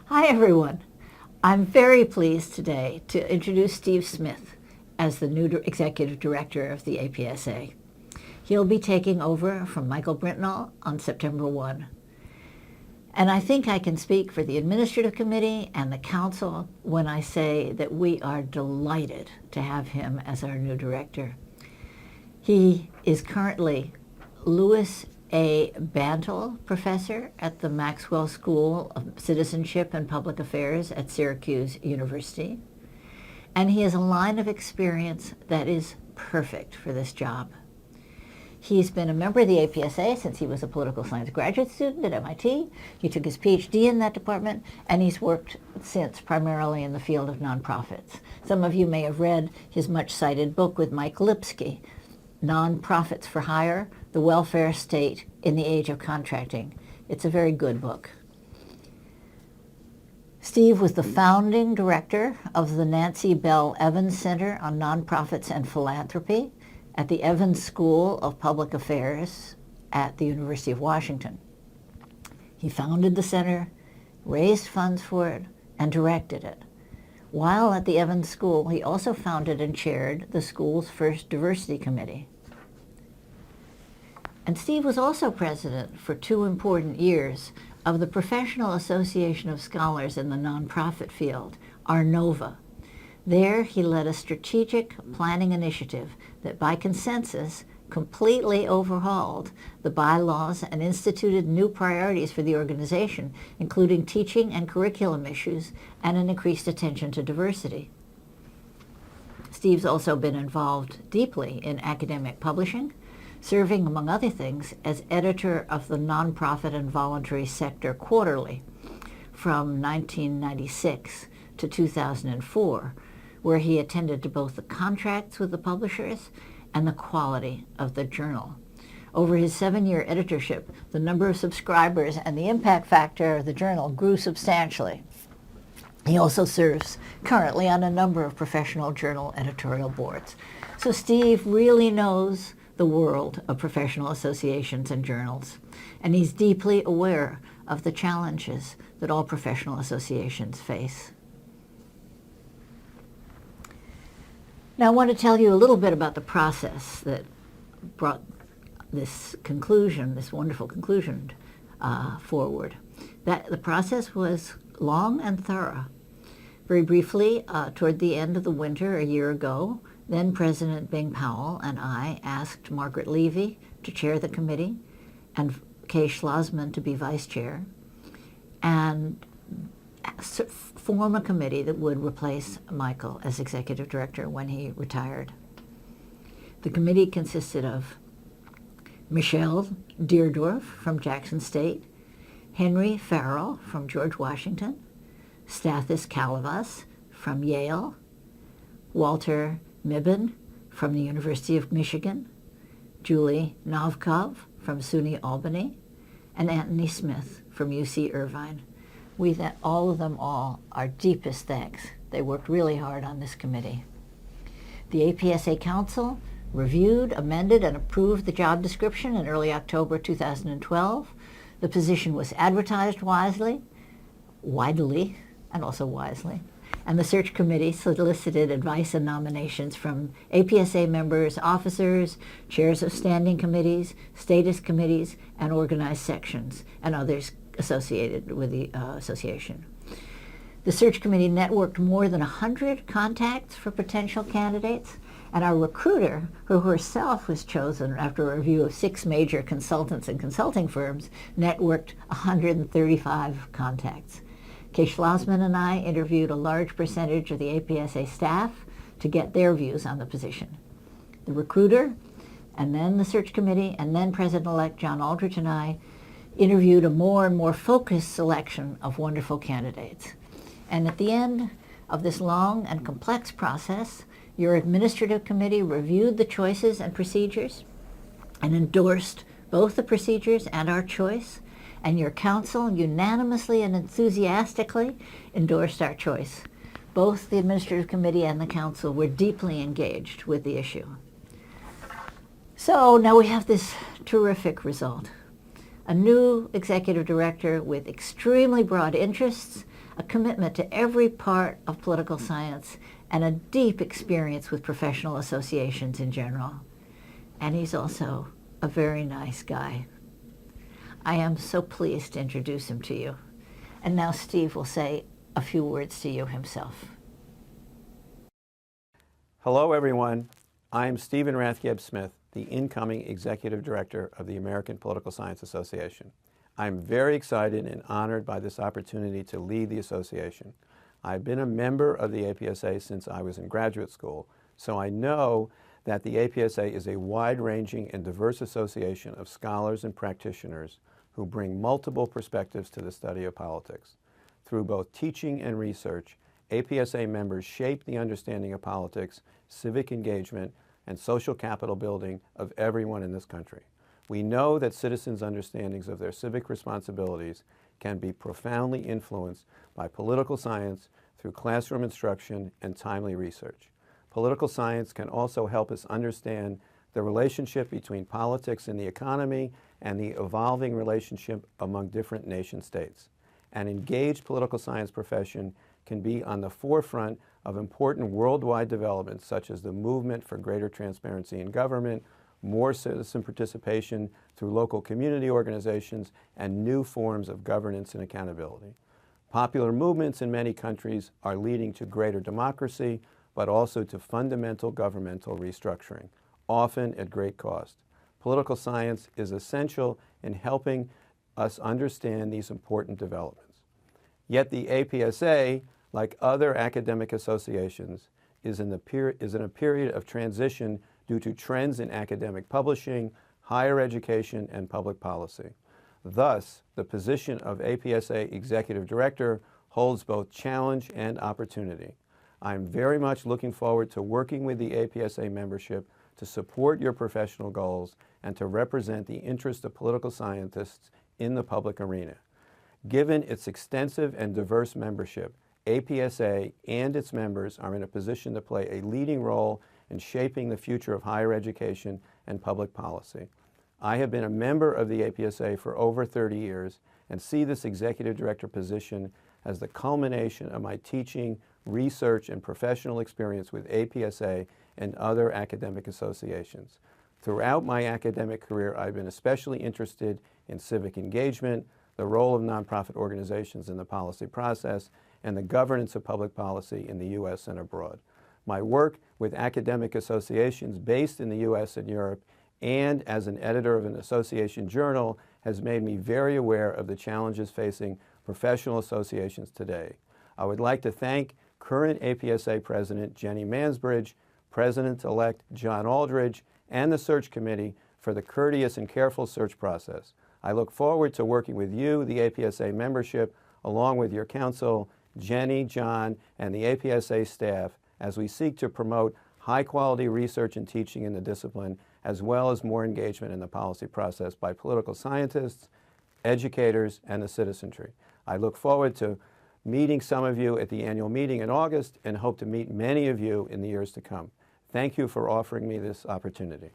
Hi, everyone. I'm very pleased today to introduce Steve Smith as the new Executive Director of the APSA. He'll be taking over from Michael Brintnall on September 1. And I think I can speak for the Administrative Committee and the Council when I say that we are delighted to have him as our new Director. He is currently Louis A. Bantle Professor at the Maxwell School of Citizenship and Public Affairs at Syracuse University. And he has a line of experience that is perfect for this job. He's been a member of the APSA since he was a political science graduate student at MIT. He took his PhD in that department, and he's worked since primarily in the field of nonprofits. Some of you may have read his much-cited book with Mike Lipsky, Nonprofits for Hire, The Welfare State in the Age of Contracting. It's a very good book. Steve was the founding director of the Nancy Bell Evans Center on Nonprofits and Philanthropy at the Evans School of Public Affairs at the University of Washington. He founded the center, raised funds for it, and directed it. While at the Evans School, he also founded and chaired the school's first diversity committee. And Steve was also president for 2 important years of the Professional Association of Scholars in the Nonprofit Field, ARNOVA. There, he led a strategic planning initiative that by consensus completely overhauled the bylaws and instituted new priorities for the organization, including teaching and curriculum issues and an increased attention to diversity. Steve's also been involved deeply in academic publishing, serving, among other things, as editor of the Nonprofit and Voluntary Sector Quarterly from 1996 to 2004, where he attended to both the contracts with the publishers and the quality of the journal. Over his 7-year editorship, the number of subscribers and the impact factor of the journal grew substantially. He also serves currently on a number of professional journal editorial boards. So Steve really knows the world of professional associations and journals, and he's deeply aware of the challenges that all professional associations face. Now, I want to tell you a little bit about the process that brought this conclusion, this wonderful conclusion, forward. The process was long and thorough. Very briefly, toward the end of the winter a year ago, then President Bing Powell and I asked Margaret Levy to chair the committee and Kay Schlossman to be vice chair, and form a committee that would replace Michael as executive director when he retired. The committee consisted of Michelle Deardorff from Jackson State, Henry Farrell from George Washington, Stathis Kalavas from Yale, Walter Mibben from the University of Michigan, Julie Novkov from SUNY Albany, and Anthony Smith from UC Irvine. We all of them all our deepest thanks. They worked really hard on this committee. The APSA Council reviewed, amended, and approved the job description in early October 2012. The position was advertised widely, and also wisely. And the search committee solicited advice and nominations from APSA members, officers, chairs of standing committees, status committees, and organized sections, and others associated with the association. The search committee networked more than 100 contacts for potential candidates, and our recruiter, who herself was chosen after a review of 6 major consultants and consulting firms, networked 135 contacts. Kay Schlossman and I interviewed a large percentage of the APSA staff to get their views on the position. The recruiter, and then the search committee, and then President-elect John Aldrich and I interviewed a more and more focused selection of wonderful candidates. And at the end of this long and complex process, your administrative committee reviewed the choices and procedures and endorsed both the procedures and our choice, and your council unanimously and enthusiastically endorsed our choice. Both the administrative committee and the council were deeply engaged with the issue. So now we have this terrific result. A new executive director with extremely broad interests, a commitment to every part of political science, and a deep experience with professional associations in general. And he's also a very nice guy. I am so pleased to introduce him to you. And now Steve will say a few words to you himself. Hello, everyone. I am Stephen Rathgeb Smith, the incoming Executive Director of the American Political Science Association. I'm very excited and honored by this opportunity to lead the association. I've been a member of the APSA since I was in graduate school, so I know that the APSA is a wide-ranging and diverse association of scholars and practitioners who bring multiple perspectives to the study of politics. Through both teaching and research, APSA members shape the understanding of politics, civic engagement, and social capital building of everyone in this country. We know that citizens' understandings of their civic responsibilities can be profoundly influenced by political science through classroom instruction and timely research. Political science can also help us understand the relationship between politics and the economy and the evolving relationship among different nation states. An engaged political science profession can be on the forefront of important worldwide developments such as the movement for greater transparency in government, more citizen participation through local community organizations, and new forms of governance and accountability. Popular movements in many countries are leading to greater democracy, but also to fundamental governmental restructuring, often at great cost. Political science is essential in helping us understand these important developments. Yet the APSA, like other academic associations, is in a period of transition due to trends in academic publishing, higher education, and public policy. Thus, the position of APSA Executive Director holds both challenge and opportunity. I'm very much looking forward to working with the APSA membership to support your professional goals and to represent the interests of political scientists in the public arena. Given its extensive and diverse membership, APSA and its members are in a position to play a leading role in shaping the future of higher education and public policy. I have been a member of the APSA for over 30 years and see this Executive Director position as the culmination of my teaching, research, and professional experience with APSA and other academic associations. Throughout my academic career, I've been especially interested in civic engagement, the role of nonprofit organizations in the policy process, and the governance of public policy in the U.S. and abroad. My work with academic associations based in the U.S. and Europe and as an editor of an association journal has made me very aware of the challenges facing professional associations today. I would like to thank current APSA President Jenny Mansbridge, President-elect John Aldridge, and the search committee for the courteous and careful search process. I look forward to working with you, the APSA membership, along with your counsel, Jenny, John, and the APSA staff, as we seek to promote high-quality research and teaching in the discipline, as well as more engagement in the policy process by political scientists, educators, and the citizenry. I look forward to meeting some of you at the annual meeting in August and hope to meet many of you in the years to come. Thank you for offering me this opportunity.